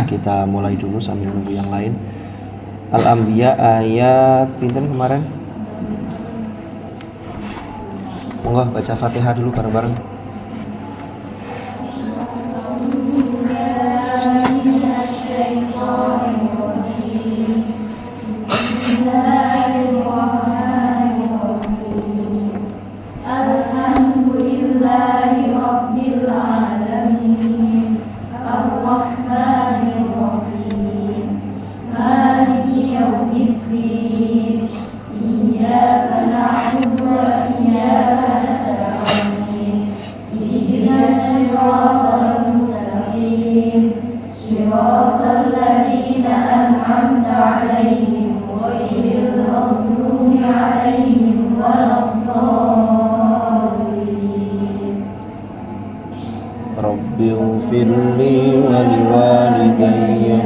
Kita mulai dulu sambil nunggu yang lain. Al-Anbiya ayat pinten kemarin? Monggo baca Fatihah dulu bareng-bareng. Rabbighfirli wa liwalidayya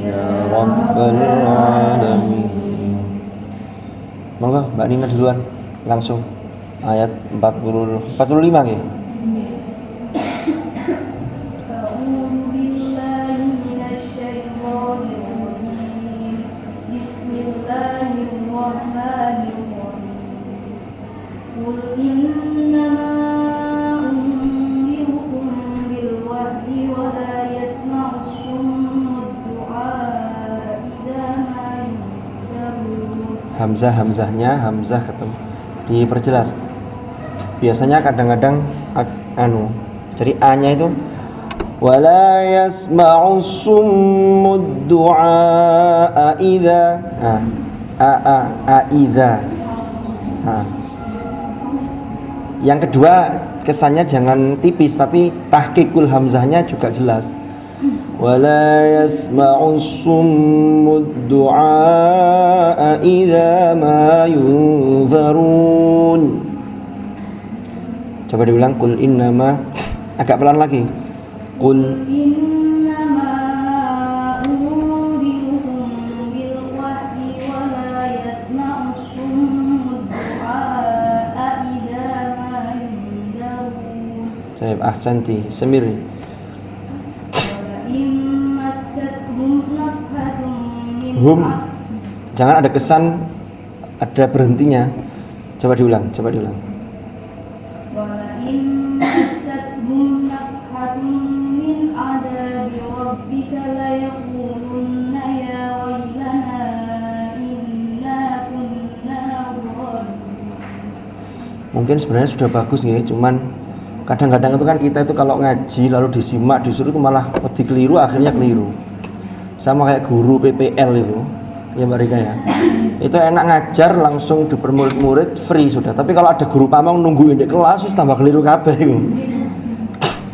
ya rabbal alamin. Monggo Mbak Nina duluan langsung ayat 45 nggih. Hamzah ketemu diperjelas. Biasanya kadang-kadang jadi a-nya itu wala yasma'u summud du'a idza idza. Yang kedua kesannya jangan tipis tapi tahqiqul hamzahnya juga jelas. Wala yasma'u summud du'a idza ma yunzarun. Coba diulang, qul innama, agak pelan lagi. Qul innama unzirukum bil wahyi wa la yasma'u summud du'a idza ma yunzarun. Saya ahsanti, semiri. Jangan ada kesan ada berhentinya. Coba diulang. Mungkin sebenarnya sudah bagus nih, cuman kadang-kadang itu kan kita itu kalau ngaji lalu disimak disuruh itu malah keliru, akhirnya keliru. Sama kayak guru PPL itu, ya Mbak Rika ya. Itu enak ngajar langsung dipermurid-murid free sudah. Tapi kalau ada guru pamong nungguin di kelas wis tambah keliru kabeh iku.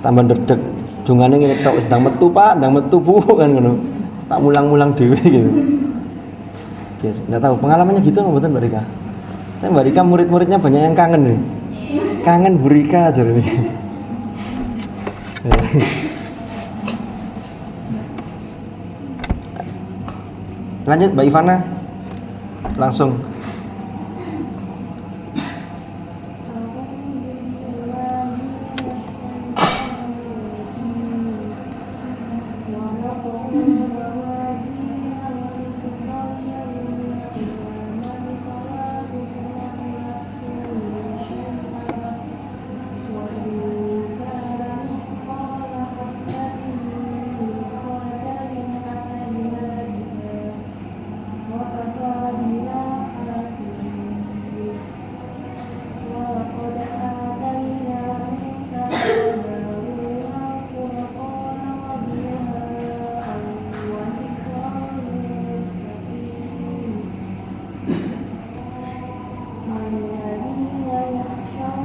Tambah ndedeg. Dungane ngene tok wis ndang metu Pak, ndang metu Bu kan ngono. Tak mulang-mulang dhewe gitu. Yes, enggak tahu pengalamannya gitu mboten Mbak Rika. Tapi Mbak Rika murid-muridnya banyak yang kangen nih. Kangen Bu Rika aja nih. Lanjut Mbak Ivana langsung.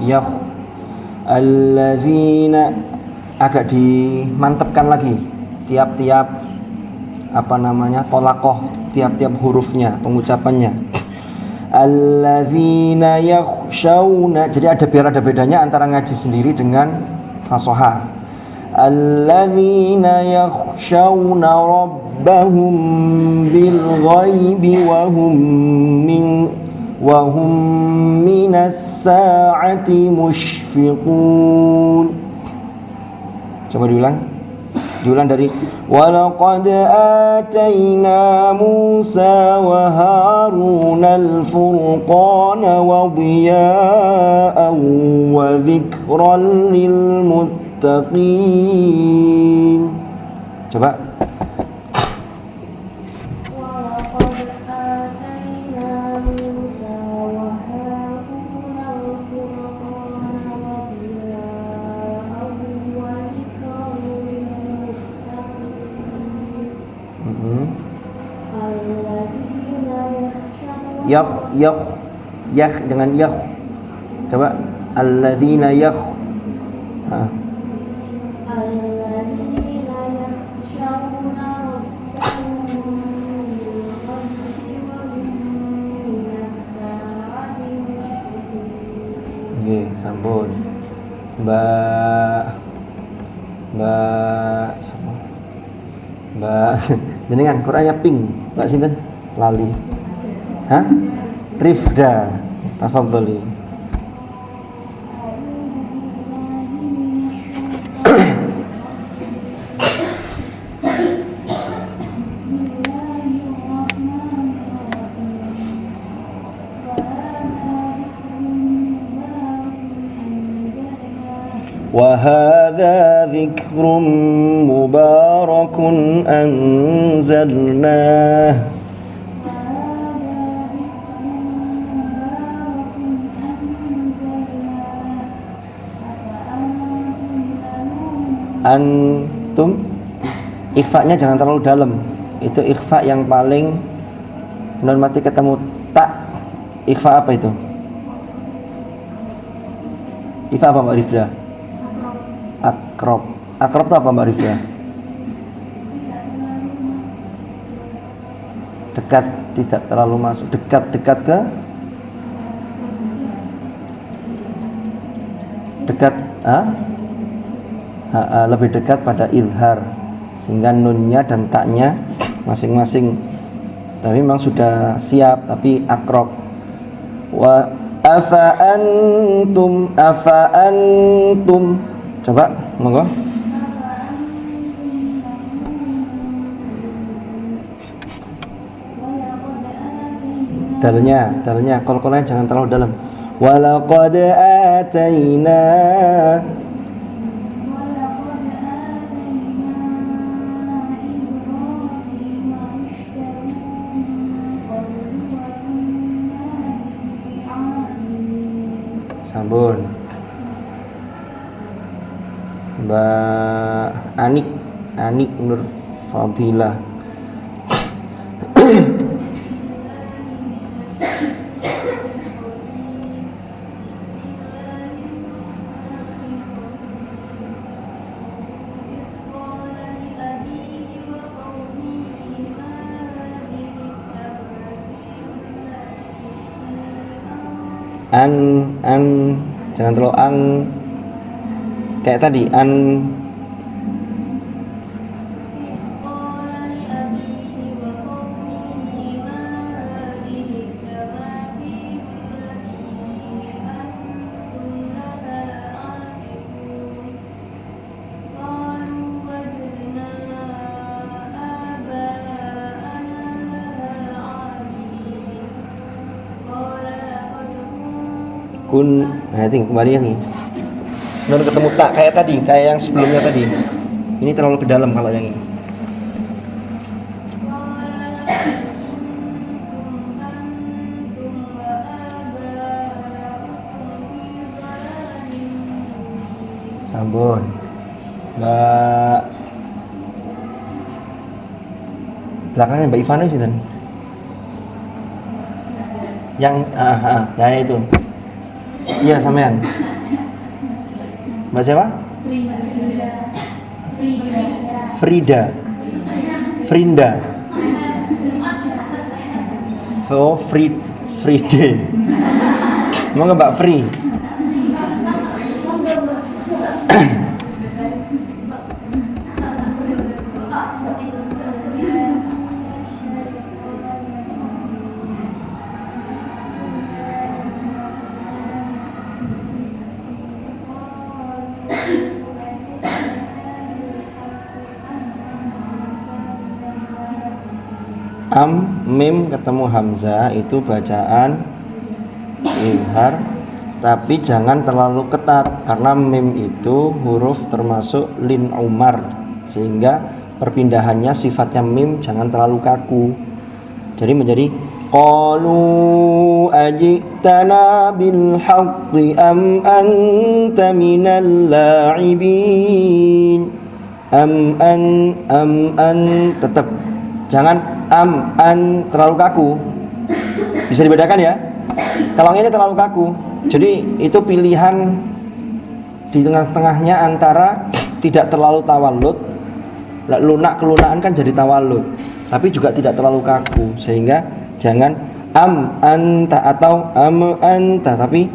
Ya allazina, agak dimantepkan lagi tiap-tiap tolakoh, tiap-tiap hurufnya, pengucapannya. Allazina yakhshawna, jadi biar ada bedanya antara ngaji sendiri dengan fasoha. Allazina yakhshawna rabbahum bil ghaibi wa hum minas sa'ati mushfiqun. Coba diulang. Diulang dari walaqad atayna Musa wa Haruna al-furqana wa diya'an wa dzikran lil muttaqin. Coba. Yak dengan yak. Coba alladzina yak. Nggih, sampun. Mbak jenengan Qur'annya ping. Mbak sinten? Lali. Hah? Rifda. Tafadhali. وهذا ذكر مبارك أنزلناه antum, ikhfa-nya jangan terlalu dalam. Itu ikhfa yang paling non mati ketemu tak. Ikhfa apa itu? Ikhfa apa Mbak Rifda? Akrob. Akrob itu apa Mbak Rifda? Dekat, tidak terlalu masuk. Dekat ke? Dekat, lebih dekat pada izhar, sehingga nunnya dan taknya masing-masing. Tapi memang sudah siap, tapi akrob. Wa afa antum. Coba, monggo. Dalnya, kol-kolnya jangan terlalu dalam. Walaqad atayna Sampun. Mbak Anik Nur Fadilah. Jangan terlalu kayak tadi kembali yang ini. Nur ketemu tak kayak tadi, kayak yang sebelumnya tadi. Ini terlalu ke dalam kalau yang ini. Sampun. Mbak belakangnya Mbak Ivana sih dan yang ya itu. Iya sampean. Mbak siapa? Frinda. So Fride. Mau nggak Mbak Free? mim ketemu hamzah itu bacaan izhar, tapi jangan terlalu ketat karena mim itu huruf termasuk lin umar, sehingga perpindahannya sifatnya mim jangan terlalu kaku. Jadi menjadi qalu ajitana bil haqqi am anta minal la'ibin. Am an tetap jangan an terlalu kaku. Bisa dibedakan ya? Kalau ini terlalu kaku. Jadi itu pilihan di tengah-tengahnya antara tidak terlalu tawallud. Lunak kelunaan kan jadi tawallud, tapi juga tidak terlalu kaku, sehingga jangan am anta atau am anta, tapi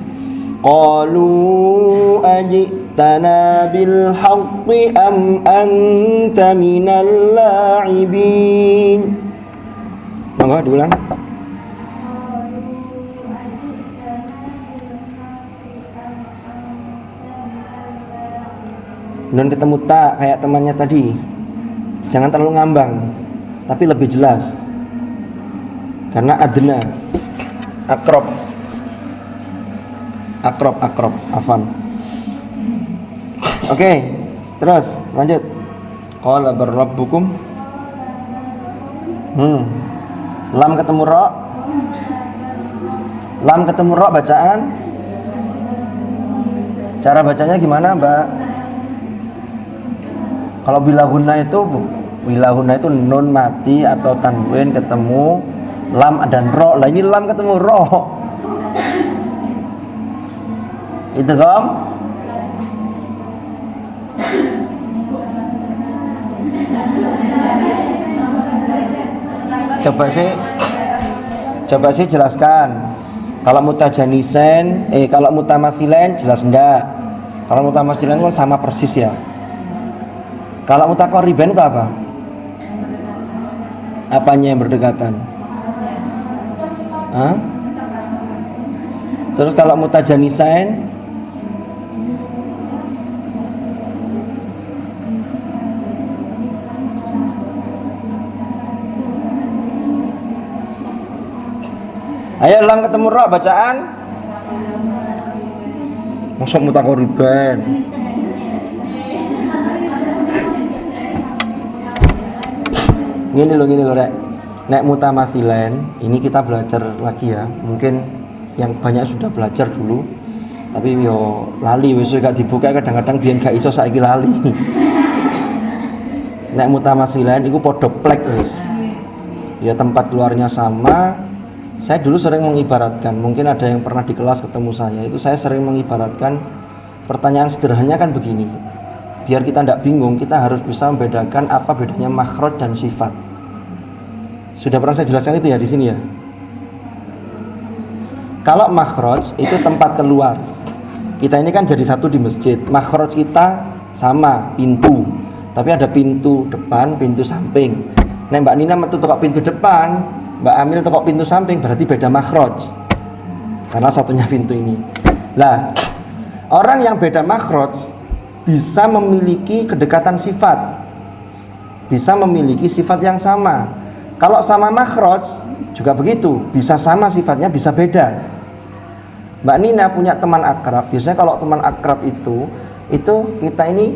qalu ajitana bil haqqi am anta minal la'ibin. Monggo diulang. Nun ketemu ta kayak temannya tadi. Jangan terlalu ngambang, tapi lebih jelas. Karena adna, akrab, afan. Oke, terus lanjut. Qala barrabbukum. Lam ketemu ro. Lam ketemu ro bacaan. Cara bacanya gimana, Mbak? Kalau bilahuna itu nun mati atau tanwin ketemu lam dan ro. Lah ini lam ketemu ro. Idgham. Coba sih jelaskan. Kalau mutajanisen, kalau mutamatsilan jelas enggak? Kalau mutamatsilan kan sama persis ya. Kalau mutaqarriban itu apa? Apanya yang berdekatan? Hah? Terus kalau mutajanisain? Ayo lam ketemu ra bacaan. Masuk mutaqarriban. Gini loh rek. Nek mutamatsilan ini kita belajar lagi ya. Mungkin yang banyak sudah belajar dulu, tapi yo lali wis gak dibuka, kadang-kadang biyen gak iso saiki lali. Nek mutamatsilan iku padha plek wis. Ya tempat keluarnya sama. Saya dulu sering mengibaratkan, mungkin ada yang pernah di kelas ketemu saya, itu saya sering mengibaratkan pertanyaan sederhananya kan begini. Biar kita tidak bingung, kita harus bisa membedakan apa bedanya makhraj dan sifat. Sudah pernah saya jelaskan itu ya di sini ya. Kalau makhraj itu tempat keluar. Kita ini kan jadi satu di masjid. Makhraj kita sama pintu, tapi ada pintu depan, pintu samping. Nah Mbak Nina metu tokok pintu depan, Mbak Amil tokok pintu samping, berarti beda makhraj. Karena satunya pintu ini. Lah, orang yang beda makhraj bisa memiliki kedekatan sifat, bisa memiliki sifat yang sama. Kalau sama makhraj juga begitu, bisa sama sifatnya, bisa beda. Mbak Nina punya teman akrab. Biasanya kalau teman akrab itu kita ini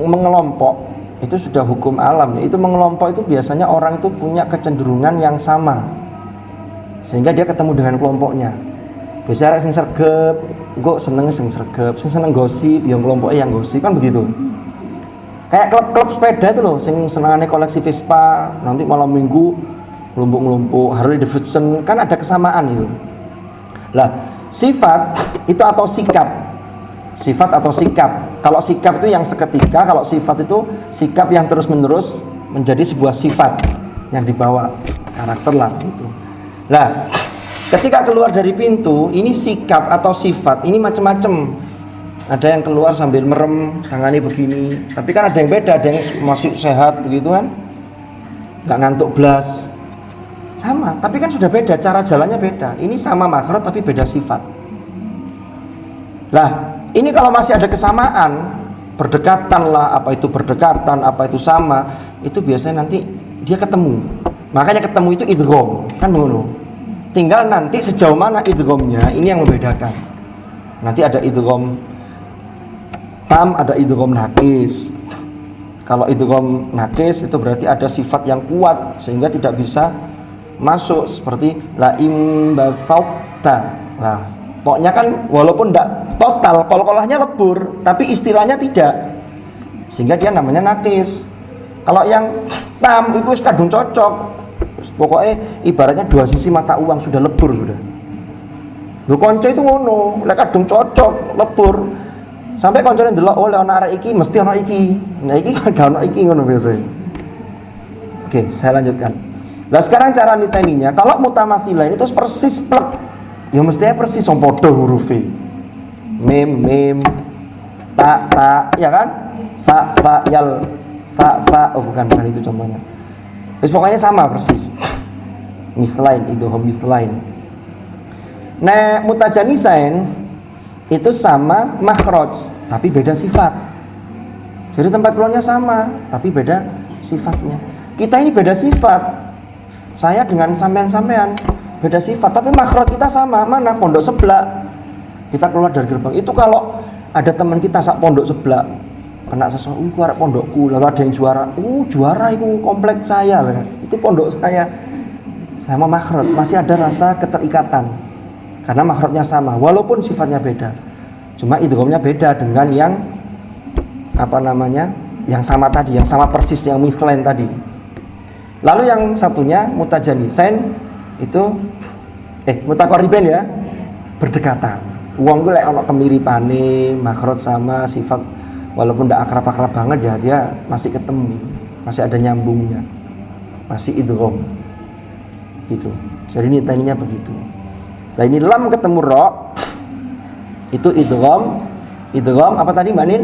mengelompok, itu sudah hukum alam ya. Itu mengelompok itu biasanya orang itu punya kecenderungan yang sama, sehingga dia ketemu dengan kelompoknya. Biasanya sing sergep, kok seneng sing sergep, sing seneng gosip, yang kelompoknya yang gosip kan begitu. Kayak klub-klub sepeda itu loh, sing senengane koleksi Vespa, nanti malam minggu ngelumpuk-ngelumpuk, Harley Davidson, kan ada kesamaan itu. Lah, sifat itu atau sikap. Sifat atau sikap. Kalau sikap itu yang seketika, kalau sifat itu sikap yang terus-menerus menjadi sebuah sifat yang dibawa karakter lah gitu. Lah, ketika keluar dari pintu, ini sikap atau sifat, ini macam-macam. Ada yang keluar sambil merem, tangannya begini. Tapi kan ada yang beda, ada yang masih sehat begitu kan, nggak ngantuk blas. Sama, tapi kan sudah beda, cara jalannya beda. Ini sama makhraj tapi beda sifat. Lah, ini kalau masih ada kesamaan, berdekatan lah, apa itu berdekatan, apa itu sama, itu biasanya nanti dia ketemu. Makanya ketemu itu idgham, kan ngono. Tinggal nanti sejauh mana idghamnya, ini yang membedakan. Nanti ada idgham tam, ada idgham nakis. Kalau idgham nakis itu berarti ada sifat yang kuat sehingga tidak bisa masuk, seperti la imbasauta. Nah, pokoknya kan walaupun tidak total, kol-kolahnya lebur, tapi istilahnya tidak, sehingga dia namanya nakis. Kalau yang tam itu kadung cocok. Pokoknya ibaratnya dua sisi mata uang sudah lebur sudah. Lho konco itu ngono, lek kadung cocok, lebur. Sampai koncone ndelok oleh ana arek iki mesti ana iki. Nah iki kan gak ana iki ngono biasanya. Oke, saya lanjutkan. Nah sekarang cara niteninya, kalau mutamatsilah itu persis plek. Ya mestinya persis som padha hurufe. Mim, ta, ya kan? Fa, yal, fa. Oh bukan itu contohnya. Terus pokoknya sama persis. Mithlain, idgham mithlain. Nah, mutajanisain itu sama makhraj, tapi beda sifat. Jadi tempat keluarnya sama, tapi beda sifatnya. Kita ini beda sifat. Saya dengan sampean beda sifat, tapi makhraj kita sama. Mana pondok sebelah. Kita keluar dari gerbang. Itu kalau ada teman kita sak pondok sebelah kena sesuatu, arek pondokku, lalu ada yang juara, juara itu komplek saya lah, itu pondok saya sama makhraj, masih ada rasa keterikatan karena makhrajnya sama, walaupun sifatnya beda, cuma idghamnya beda dengan yang yang sama tadi, yang sama persis, yang mithlain tadi. Lalu yang satunya mutajanisain itu mutaqarribain ya, berdekatan. Wong ku lek ana kemiripane, makhraj sama, sifat walaupun tidak akrab-akrab banget ya, dia masih ketemu, masih ada nyambungnya, masih idgham gitu. Jadi ini tekniknya begitu. Nah ini lam ketemu ro, itu idgham apa tadi Mbak Nin?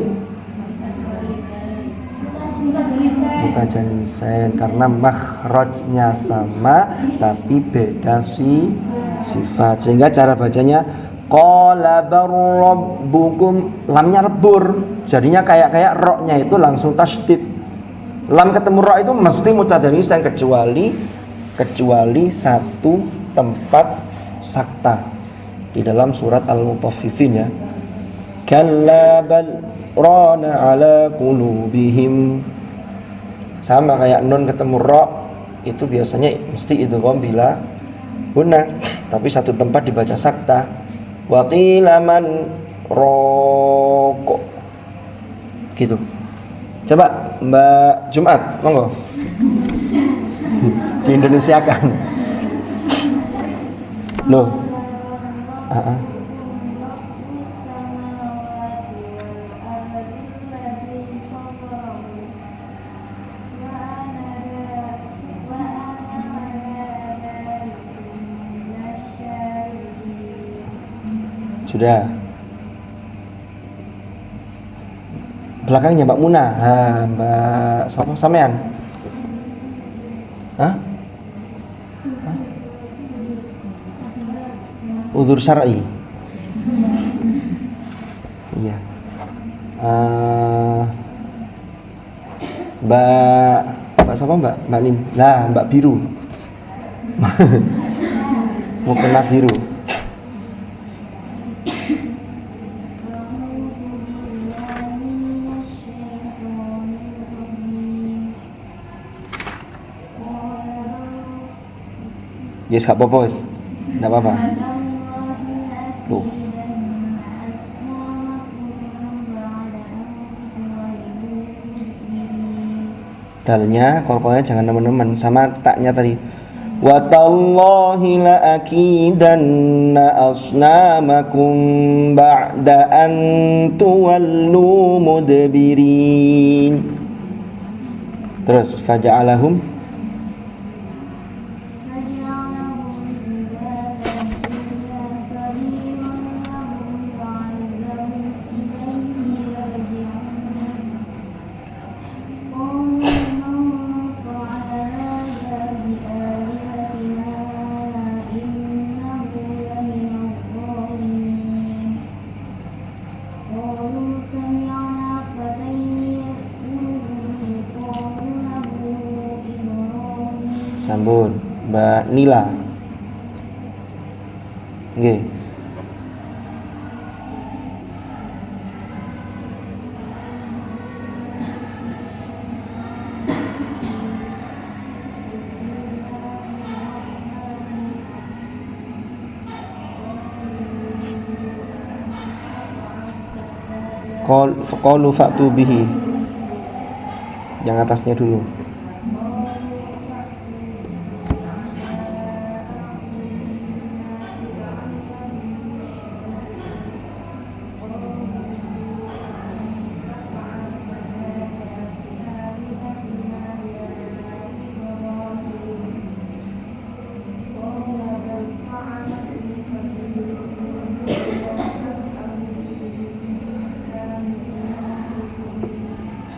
Mutajanisain, karena makhrajnya sama tapi beda sifat, sehingga cara bacanya qala rabbukum, lamnya lebur, jadinya kayak roknya itu langsung tasydid. Lam ketemu rok itu mesti mutajanisain kecuali satu tempat sakta di dalam surat Al-Mutaffifin ya. Kalla bal rana ala qulubihim, sama kayak nun ketemu rok itu biasanya mesti idgham bila guna, tapi satu tempat dibaca sakta. Waqila man roko gitu. Coba Mbak Jumat, monggo. Di Indonesia kan. Loh. Sudah. Belakangnya Mbak Muna, Mbak siapa sampean? Udzur syar'i. Iya. Mbak siapa Mbak Nin? Lah, Mbak Biru. Mau kena biru. Yes, gak apa-apa, wis. Enggak apa-apa. Tuh. Dalnya, kolkolnya jangan teman-teman, sama taknya tadi. Wa tallahi la akidanna asnamakum ba'da an tuwallu mudbirin. Terus faja'alahum Sampun. Mbak Nila. Nggih. Qalu fa'tu bihi. Yang atasnya dulu.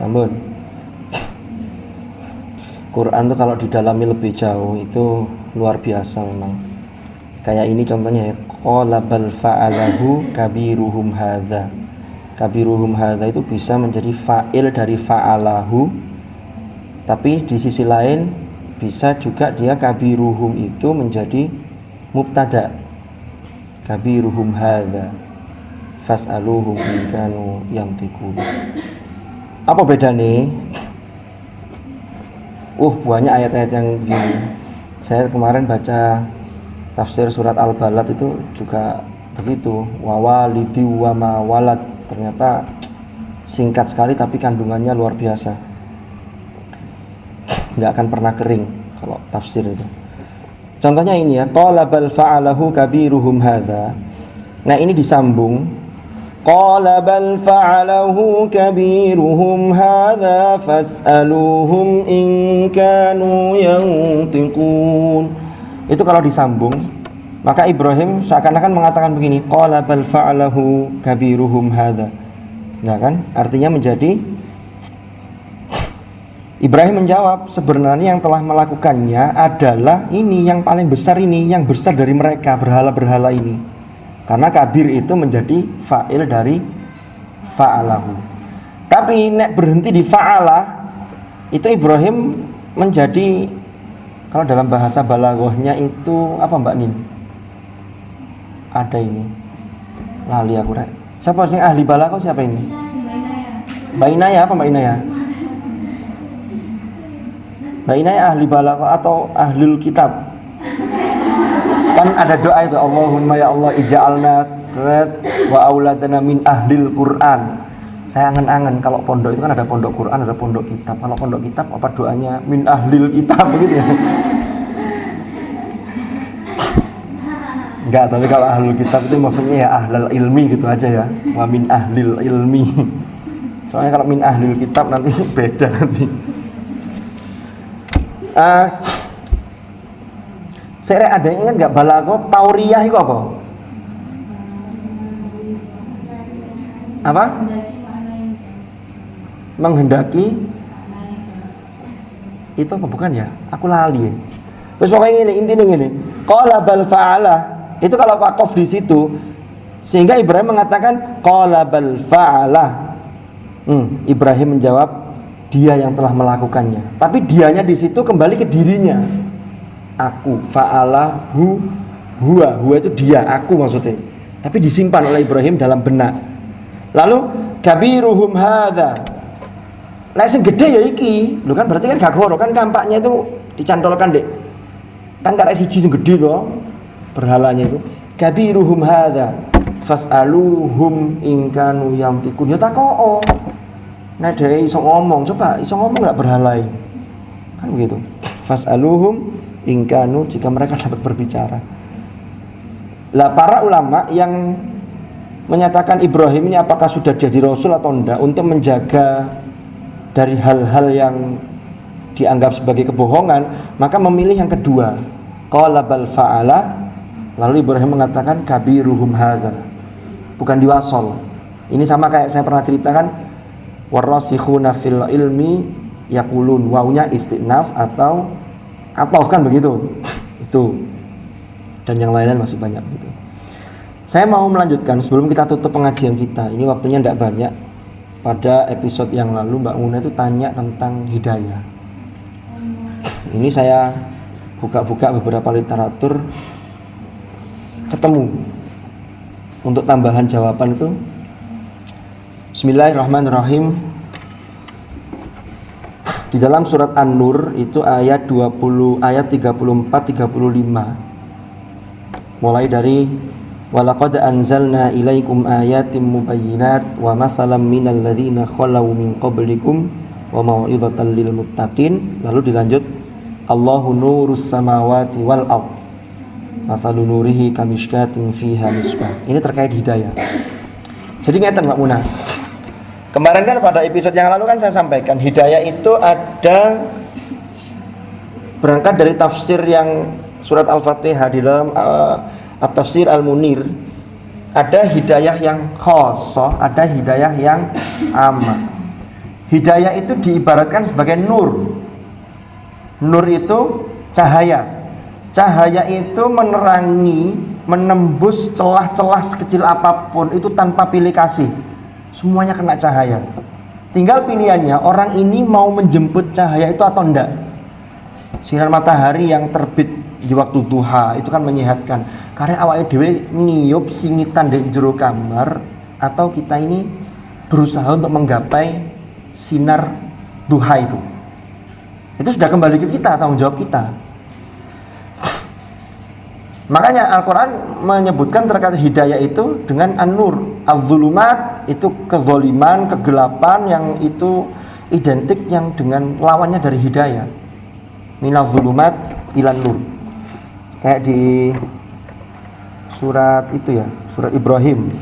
Sampun. Quran tuh kalau didalami lebih jauh itu luar biasa memang. Kayak ini contohnya ya. Qala bal fa'alahu kabiruhum hadza. Kabiruhum hadza itu bisa menjadi fa'il dari fa'alahu. Tapi di sisi lain bisa juga dia kabiruhum itu menjadi mubtada. Kabiruhum hadza fas'aluhum in kanu yantiqun. Apa bedanya? Banyak ayat-ayat yang begini. Saya kemarin baca tafsir surat Al-Balad itu juga begitu. Wa walidi wa ma walad. Ternyata singkat sekali tapi kandungannya luar biasa. Nggak akan pernah kering kalau tafsir itu. Contohnya ini ya, qala bal fa'alahu kabiruhum hadza. Nah, ini disambung. Qala bal fa'alahu kabiruhum hadza fas'aluhum in kanu yantiqun. Itu kalau disambung, maka Ibrahim seakan-akan mengatakan begini, qala bal fa'alahu kabiruhum hadza. Nah kan, artinya menjadi Ibrahim menjawab, sebenarnya yang telah melakukannya adalah ini yang paling besar ini, yang besar dari mereka, berhala-berhala ini. Karena kabir itu menjadi fa'il dari fa'alahu. Tapi nek berhenti di fa'alah, itu Ibrahim menjadi, kalau dalam bahasa balaghahnya itu apa Mbak Nin? Ada ini. Lali aku rek. Siapa sih ahli balaghah siapa ini? Mbak Inaya apa Mbak Inaya? Mbak Inaya ahli balaghah atau ahlul kitab? Kan ada doa itu, Allahumma ya Allah ij'alna wa auladana min ahlil Quran. Saya angen-angen kalau pondok itu kan ada pondok Quran, ada pondok kitab. Kalau pondok kitab apa doanya? Min ahlil kitab begitu ya. Enggak, tapi kalau ahlul kitab itu maksudnya ya ahlul ilmi gitu aja ya. Wa min ahlil ilmi. Soalnya kalau min ahlil kitab nanti beda nanti. Saya ada yang ingat nggak balaghah tauriyah itu apa? Apa? Menghendaki itu apa bukan ya? Aku lali ya. Terus pokoknya intinya gini. Qala bal fa'ala. Itu kalau waqaf di situ sehingga Ibrahim mengatakan qala bal fa'ala. Ibrahim menjawab dia yang telah melakukannya. Tapi dianya di situ kembali ke dirinya. Aku fa'alahu huwa itu dia, aku maksudnya. Tapi disimpan oleh Ibrahim dalam benak. Lalu kabiruhum hadza. Nek sing gede ya iki. Lho kan berarti kan gak goro kan kampaknya itu dicantolkan dek. Kan karek siji sing gede to berhalanya itu. Kabiruhum hadza fas'aluhum in kanu yantiqun. Ya takoo. Nek dhewe iso ngomong, coba iso ngomong enggak berhalai. Kan begitu. Fas'aluhum ingkanu jika mereka dapat berbicara. Lah para ulama yang menyatakan Ibrahim ini apakah sudah jadi rasul atau enggak untuk menjaga dari hal-hal yang dianggap sebagai kebohongan, maka memilih yang kedua. Qala bal fa'ala. Lalu Ibrahim mengatakan kabiruhum hadza. Bukan diwasol. Ini sama kayak saya pernah ceritakan warasikhuna fil ilmi yaqulun, wawunya istinaf atau kan begitu. Itu. Dan yang lain-lain masih banyak gitu. Saya mau melanjutkan sebelum kita tutup pengajian kita. Ini waktunya tidak banyak. Pada episode yang lalu Mbak Muna itu tanya tentang hidayah. Ini saya buka-buka beberapa literatur, ketemu untuk tambahan jawaban itu. Bismillahirrahmanirrahim. Di dalam surat An-Nur itu ayat 34 35. Mulai dari walaqad anzalna ilaikum ayatim mubayyinat wa mathalan minal ladzina khalaw min qablikum wa mau'izatan lil muttaqin. Lalu dilanjut Allahu nurus samawati wal ardh mathalu nurihi kamishkatin fiha misbah. Ini terkait hidayah. Jadi ngeten Mbak Muna. Kemarin kan pada episode yang lalu kan saya sampaikan hidayah itu ada berangkat dari tafsir yang surat Al-Fatihah di dalam At-Tafsir Al-Munir. Ada hidayah yang khosoh, ada hidayah yang amma. Hidayah itu diibaratkan sebagai nur. Nur itu cahaya. Cahaya itu menerangi, menembus celah-celah sekecil apapun itu tanpa pilih kasih. Semuanya kena cahaya. Tinggal pilihannya orang ini mau menjemput cahaya itu atau enggak. Sinar matahari yang terbit di waktu duha itu kan menyehatkan. Karena awake dhewe ngiyup singitan di jero kamar, atau kita ini berusaha untuk menggapai sinar duha itu. Itu sudah kembali ke kita, tanggung jawab kita. Makanya Al-Quran menyebutkan terkait hidayah itu dengan an-nur. Al-zulumat itu kezaliman, kegelapan, yang itu identik yang dengan lawannya dari hidayah. Minal zulumat ilan nur. Kayak di surat itu ya, surat Ibrahim.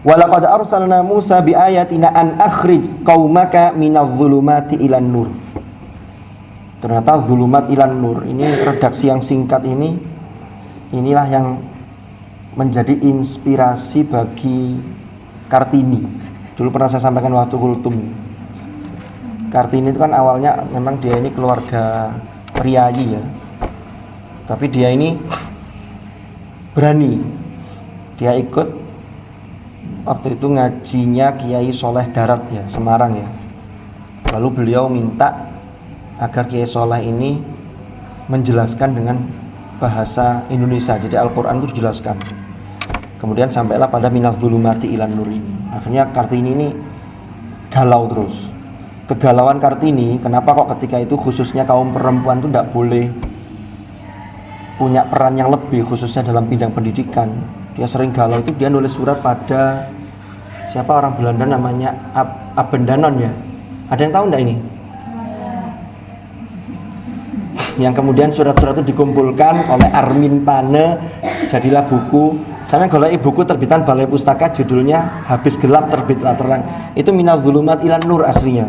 Walaqad arsalna Musa biayatina an akhrij qaumaka minadh dhulumati ilan nur. Ternyata zulumat ilan nur ini redaksi yang singkat ini, inilah yang menjadi inspirasi bagi Kartini. Dulu pernah saya sampaikan waktu kultum. Kartini itu kan awalnya memang dia ini keluarga priayi ya. Tapi dia ini berani. Dia ikut waktu itu ngajinya Kiai Soleh Darat ya, Semarang ya. Lalu beliau minta agar Kiai Soleh ini menjelaskan dengan bahasa Indonesia. Jadi Al-Quran itu dijelaskan. Kemudian sampailah pada minadh dhulumati ilan nur ini. Akhirnya Kartini ini galau terus. Kegalauan Kartini, kenapa kok ketika itu khususnya kaum perempuan itu tidak boleh punya peran yang lebih, khususnya dalam bidang pendidikan. Dia sering galau itu, dia nulis surat pada siapa orang Belanda namanya Abendanon ya. Ada yang tahu enggak ini? Yang kemudian surat-surat itu dikumpulkan oleh Armin Pane, jadilah buku. Sampai golek buku terbitan Balai Pustaka, judulnya Habis Gelap Terbitlah Terang. Itu minadh dhulumat ilan nur aslinya.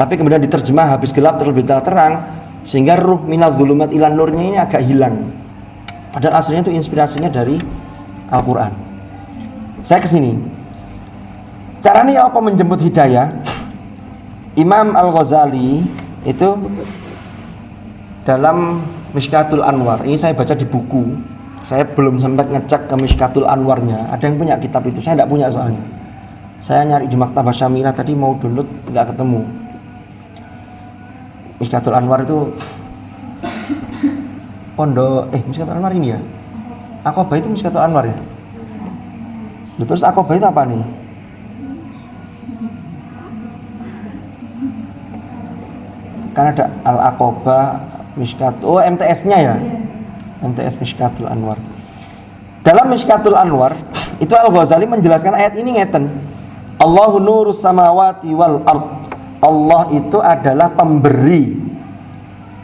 Tapi kemudian diterjemah Habis Gelap Terbitlah Terang, sehingga ruh minadh dhulumat ilan nurnya ini agak hilang. Padahal aslinya itu inspirasinya dari Al-Quran. Saya kesini. Caranya apa menjemput hidayah? Imam Al-Ghazali itu dalam Mishkatul Anwar, ini saya baca di buku. Saya belum sempat ngecek ke Mishkatul Anwarnya. Ada yang punya kitab itu? Saya tidak punya soalnya. Saya nyari di Maktabah Syamilah tadi mau download, nggak ketemu. Mishkatul Anwar itu pondok Mishkatul Anwar ini ya. Aqobah itu Mishkatul Anwar ya. Terus Aqobah itu apa nih? Kan ada Al-Aqobah, Mishkat. Oh, MTS-nya ya. MTS Mishkatul Anwar. Dalam Mishkatul Anwar itu Al-Ghazali menjelaskan ayat ini ngeten. Allahu nurus samawati wal ardh. Allah itu adalah pemberi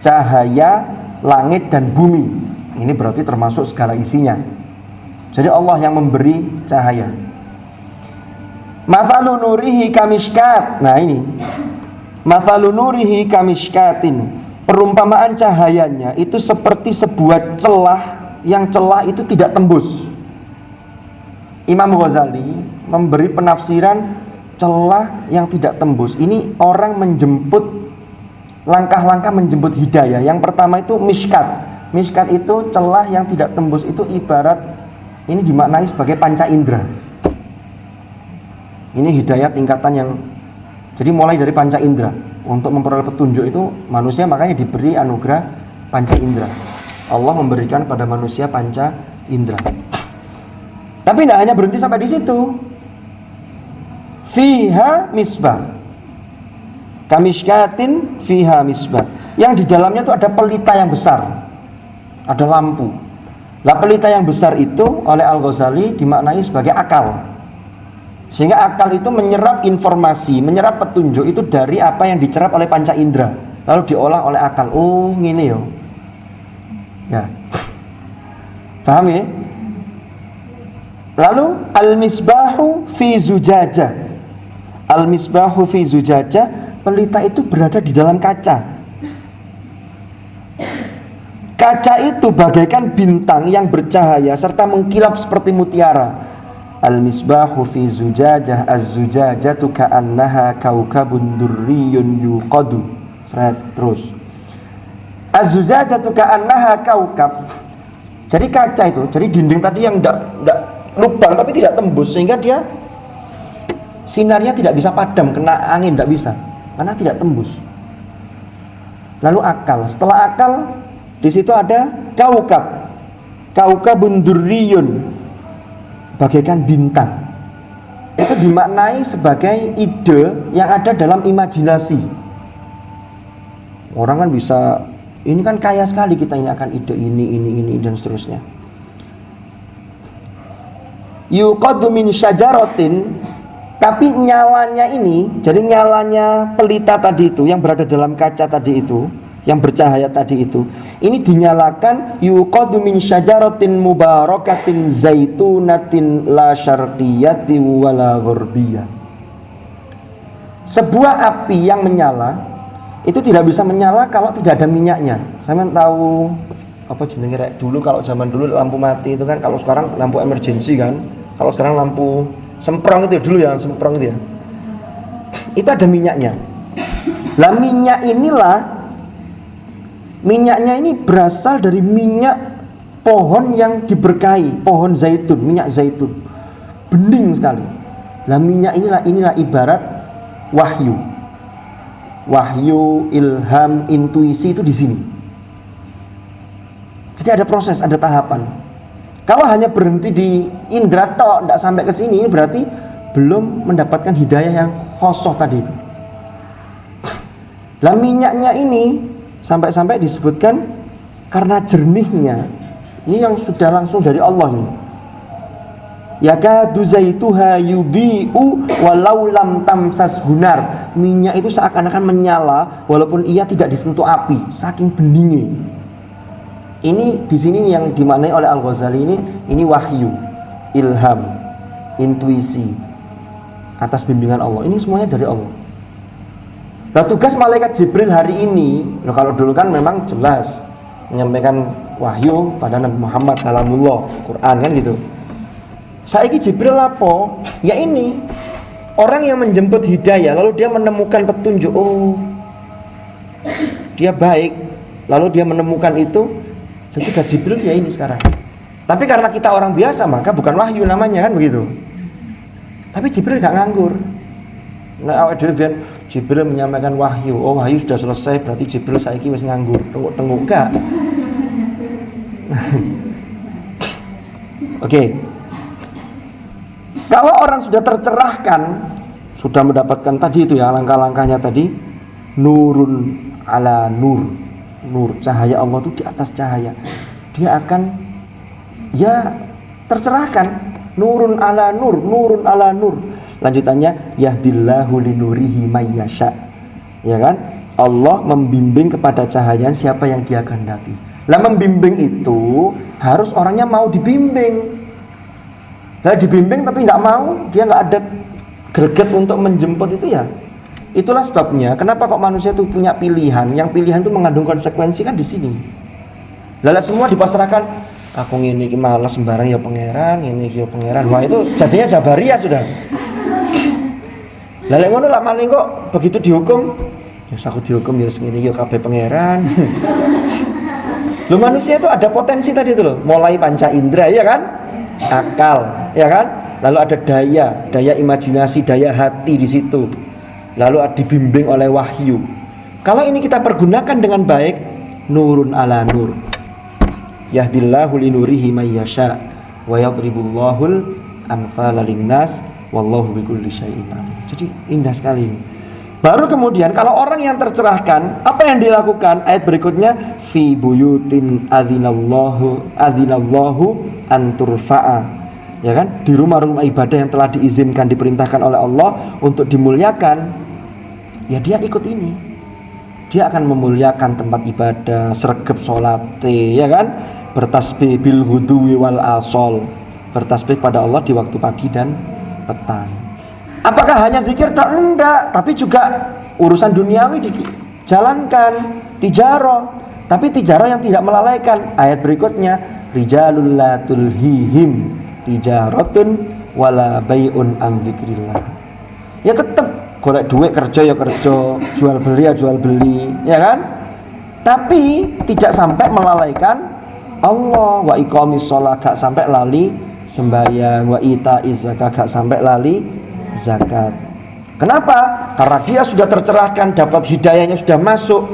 cahaya langit dan bumi. Ini berarti termasuk segala isinya. Jadi Allah yang memberi cahaya. Mathalu nurihi kamishkat. Nah ini mathalu nurihi kamishkatin. Perumpamaan cahayanya itu seperti sebuah celah, yang celah itu tidak tembus. Imam Ghazali memberi penafsiran celah yang tidak tembus. Ini orang menjemput, langkah-langkah menjemput hidayah. Yang pertama itu mishkat. Miskat itu celah yang tidak tembus, itu ibarat ini dimaknai sebagai panca indera. Ini hidayat tingkatan yang, jadi mulai dari panca indera. Untuk memperoleh petunjuk itu manusia makanya diberi anugerah panca indera. Allah memberikan pada manusia panca indera. Tapi tidak hanya berhenti sampai di situ. Fiha misbah, kamishkatin fiha misbah, yang di dalamnya itu ada pelita yang besar, ada lampu. Lah pelita yang besar itu oleh Al-Ghazali dimaknai sebagai akal. Sehingga akal itu menyerap informasi, menyerap petunjuk itu dari apa yang dicerap oleh panca indera, lalu diolah oleh akal. Oh, ngene yo. Ya. Paham ya? Lalu al-misbahu fi zujajah. Al-misbahu fi zujajah, pelita itu berada di dalam kaca. Kaca itu bagaikan bintang yang bercahaya serta mengkilap seperti mutiara. Al-misbahu fi zujajah, az-zujajatu ka'annaha kaukabun durriyun yuqadu. Terus. Az-zujajatu ka'annaha kaukab. Jadi kaca itu, jadi dinding tadi yang enggak lubang tapi tidak tembus, sehingga dia sinarnya tidak bisa padam, kena angin tidak bisa, karena tidak tembus. Lalu akal, setelah akal di situ ada kaukab, kaukabun durriyun, bagaikan bintang. Itu dimaknai sebagai ide yang ada dalam imajinasi. Orang kan bisa, ini kan kaya sekali kita ini akan ide ini dan seterusnya. Yuqadu min syajaratin, tapi nyalanya ini, jadi nyalanya pelita tadi itu yang berada dalam kaca tadi itu, yang bercahaya tadi itu, ini dinyalakan yuqadu min syajaratin mubarakatin zaitunatin la syarqiyati wala gharbiyah. Sebuah api yang menyala itu tidak bisa menyala kalau tidak ada minyaknya. Saya tahu apa jenenge rek, dulu kalau zaman dulu lampu mati itu kan, kalau sekarang lampu emergency kan, kalau sekarang lampu semprong itu dulu ya, semprong itu ya, itu ada minyaknya. Lah minyaknya ini berasal dari minyak pohon yang diberkahi, pohon zaitun, minyak zaitun, bening sekali. Lah minyak inilah ibarat wahyu, ilham, intuisi itu di sini. Jadi ada proses, ada tahapan. Kalau hanya berhenti di indra tok, tidak sampai ke sini, ini berarti belum mendapatkan hidayah yang khosoh tadi itu. Lah minyaknya ini sampai-sampai disebutkan karena jernihnya. Ini yang sudah langsung dari Allah ini. Yakadu zaituha yudhi'u walau lam tamsas hunar. Minyak itu seakan-akan menyala walaupun ia tidak disentuh api, saking beningnya. Ini di sini yang dimaknai oleh Al-Ghazali ini wahyu, ilham, intuisi atas bimbingan Allah. Ini semuanya dari Allah. Nah, tugas malaikat Jibril hari ini, kalau dulu kan memang jelas menyampaikan wahyu pada Nabi Muhammad kalamullah, Quran kan gitu. Saiki Jibril apa? Ya ini orang yang menjemput hidayah, lalu dia menemukan petunjuk. Oh, dia baik, lalu dia menemukan itu. Dan tugas Jibril ya ini sekarang. Tapi karena kita orang biasa, maka bukan wahyu namanya kan begitu. Tapi Jibril gak nganggur. Nah, awal dulu biar Jibril menyampaikan wahyu. Oh, wahyu sudah selesai, berarti Jibril saiki wis nganggur. Tengok-tengok enggak. Oke. Kalau orang sudah tercerahkan, sudah mendapatkan tadi itu ya, langkah-langkahnya tadi, nurun ala nur. Nur, cahaya Allah itu di atas cahaya. Dia akan ya tercerahkan. Nurun ala nur, nurun ala nur. Lanjutannya yahdillahu linurihi mayyasha. Ya kan? Allah membimbing kepada cahaya siapa yang dia kehendaki. Lah membimbing itu harus orangnya mau dibimbing. Lah dibimbing tapi nggak mau, dia nggak ada greget untuk menjemput itu ya. Itulah sebabnya kenapa kok manusia itu punya pilihan, yang pilihan itu mengandung konsekuensi kan di sini. Lalu semua dipasrahkan, aku ngene iki malas sembarang ya pangeran, ngene iki ya pangeran. Wah, itu jadinya jabariyah sudah. Lah lek ngono lah maling kok begitu dihukum, ya aku dihukum ya ngene iki ya kabeh pangeran. Loh, manusia itu ada potensi tadi itu loh, mulai panca indera ya kan, akal ya kan, lalu ada daya imajinasi, daya hati di situ, lalu dibimbing oleh wahyu. Kalau ini kita pergunakan dengan baik, nurun ala nur, yahdillahu linurihi may yasha wa yadribullahul amthala linnas wallahu bikulli syai'in alim. Jadi indah sekali ini. Baru kemudian kalau orang yang tercerahkan, apa yang dilakukan? Ayat berikutnya, fi buyutin adzinallahu an turfa'a. Ya kan? Di rumah-rumah ibadah yang telah diizinkan, diperintahkan oleh Allah untuk dimuliakan. Ya dia ikut ini. Dia akan memuliakan tempat ibadah, sregep salate, ya kan? Bertasbih bil ghudwi wal asal. Bertasbih pada Allah di waktu pagi dan petang. Apakah hanya zikir? Enggak, tapi juga urusan duniawi dijalankan, tijarah, tapi tijarah yang tidak melalaikan. Ayat berikutnya, rijalul la tulhihim tijaratun wala bai'un an dzikrillah. Ya tetap golek duit, kerja ya kerja, jual beli ya jual beli, ya kan? Tapi tidak sampai melalaikan Allah. Wa iqamis shalah, gak sampai lali sembahyang, wa itaiz zakat, gak sampai lali zakat. Kenapa? Karena dia sudah tercerahkan, dapat hidayahnya sudah masuk.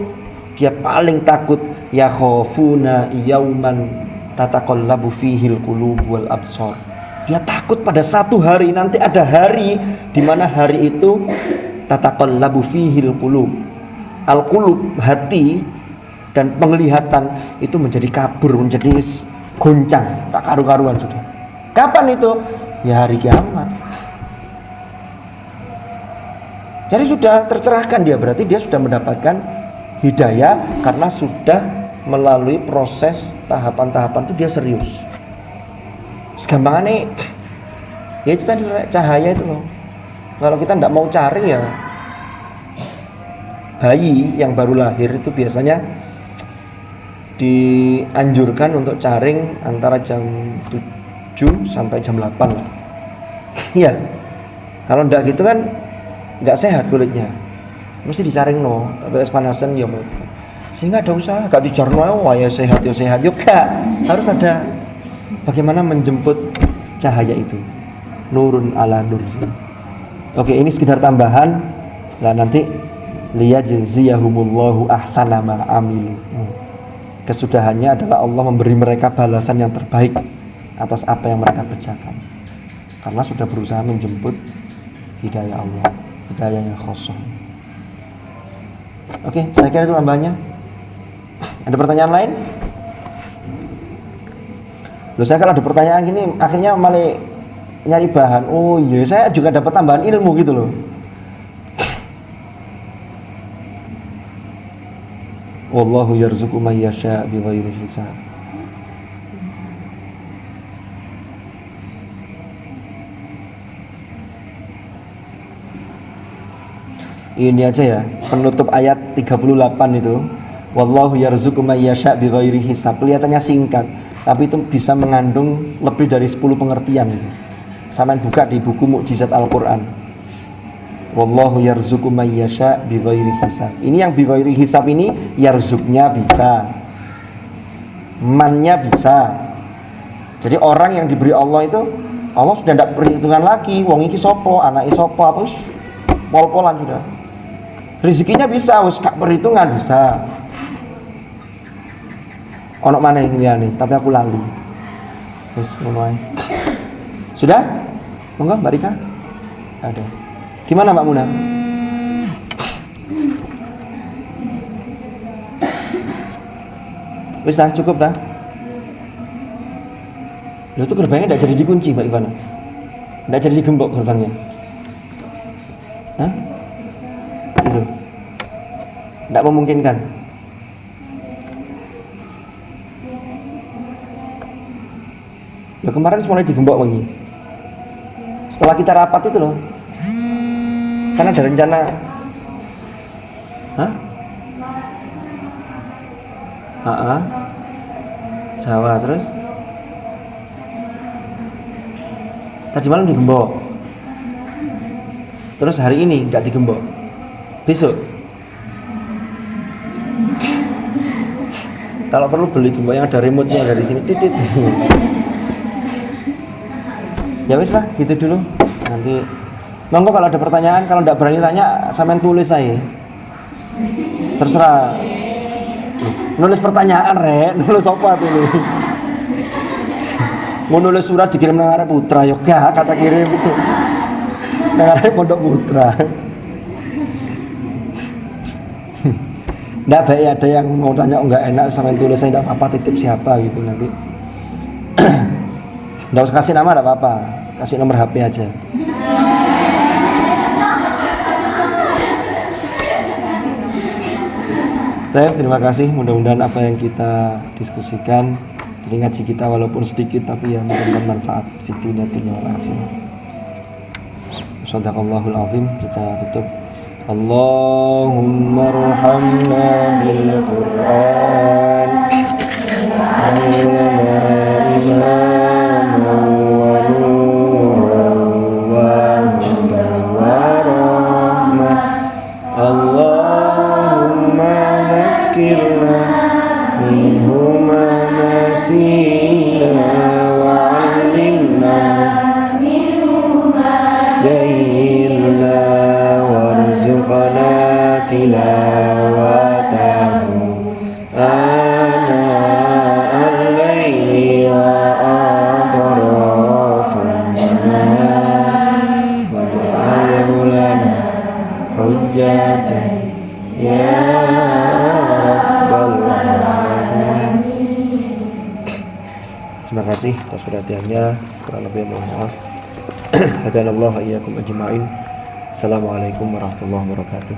Dia paling takut ya khafuna yauman tataqallabu fihil qulub wal absar. Dia takut pada satu hari, nanti ada hari di mana hari itu tataqallabu fihil qulub. Al-qulub, hati, dan penglihatan itu menjadi kabur, menjadi goncang, tak karu-karuan sudah. Kapan itu? Ya hari kiamat. Jadi sudah tercerahkan dia, berarti dia sudah mendapatkan hidayah karena sudah melalui proses tahapan-tahapan itu, dia serius. Segampangannya ya itu tadi, cahaya itu loh. Kalau kita tidak mau cari ya, bayi yang baru lahir itu biasanya dianjurkan untuk caring antara jam 7 sampai jam 8 lah. Iya. Kalau enggak gitu kan nggak sehat kulitnya, mesti dicaring no, tapi es panasan ya mau. Sehingga ada usaha, gak dijarno wah ya sehat yuk gak, harus ada bagaimana menjemput cahaya itu, nurun ala nur. Oke, ini sekedar tambahan. Nah nanti liyajziyahumullahu ahsana ma amilu. Kesudahannya adalah Allah memberi mereka balasan yang terbaik atas apa yang mereka kerjakan, karena sudah berusaha menjemput hidayah Allah, hidayah yang khusus. Oke, saya kira itu tambahannya. Ada pertanyaan lain? Loh, saya kalau ada pertanyaan gini akhirnya malah nyari bahan. Oh iya, saya juga dapat tambahan ilmu gitu loh. Wallahu yarzuqu may yasha bighairi hisab. Ini aja ya, penutup ayat 38 itu. Wallahu yarzuqu may yasha bighairi hisab. Kelihatannya singkat, tapi itu bisa mengandung lebih dari 10 pengertian itu. Sampeyan buka di buku Mukjizat Al-Qur'an. Wallahu yarzuqu may yasha bighairi hisab. Ini yang bighairi hisab ini yarzuknya bisa, mannya bisa. Jadi orang yang diberi Allah itu, Allah sudah tidak perhitungan lagi. Wong iki sopo, anak sopo, apa pol-polan sudah. Rezekinya bisa, wis gak perhitungan bisa. Ono mana yang liyane, tapi aku lali. Wis ngono ae. Sudah? Monggo Mbak Rika. Ada. Gimana Mbak Muna? Wis dah, cukup dah. Loh, itu gerbangnya tidak jadi dikunci Mbak Ivana? Tidak jadi digembok gerbangnya? Hah? Itu tidak memungkinkan. Ya kemarin mulai digembok lagi. Setelah kita rapat itu loh, karena ada rencana. Hah? Jawa terus. Tadi malam digembok. Terus hari ini nggak digembok. Besok. Kalau perlu beli gembok yang ada remote-nya dari sini titit. Ya wis lah, gitu dulu. Nanti monggo kalau ada pertanyaan, kalau enggak berani tanya sampean tulis saya. Terserah. Nulis pertanyaan nulis apa tuh? Mau nulis surat dikirim nang arep Putra yo gak kata kirim. Nang arep Pondok Putra. Nggak baik ada yang mau tanya enggak enak sampean tulis saya enggak apa-apa titip siapa gitu nanti. Enggak usah kasih nama enggak apa-apa. Kasih nomor HP aja. Baik, terima kasih. Mudah-mudahan apa yang kita diskusikan dari ngaji kita walaupun sedikit tapi ya mudah-mudahan manfaat fitnah dunia wal akhirah. Shadaqallahul azim. Kita tutup. Allahumma arhamna bil Qur'an. Aulana imama wa nuran wa hudan wa rahmah. Allahumma nakirna minhuma nasina wa alimna jahilna warzuqna tilawatahu ana al-layli wa atrafan wa ja'alhu lana hujjatan ya Rabbal alamin. Terima kasih atas perhatiannya. Kurang lebih mohon maaf. Hadanallahu iyyakum ajma'in. Assalamualaikum warahmatullahi wabarakatuh.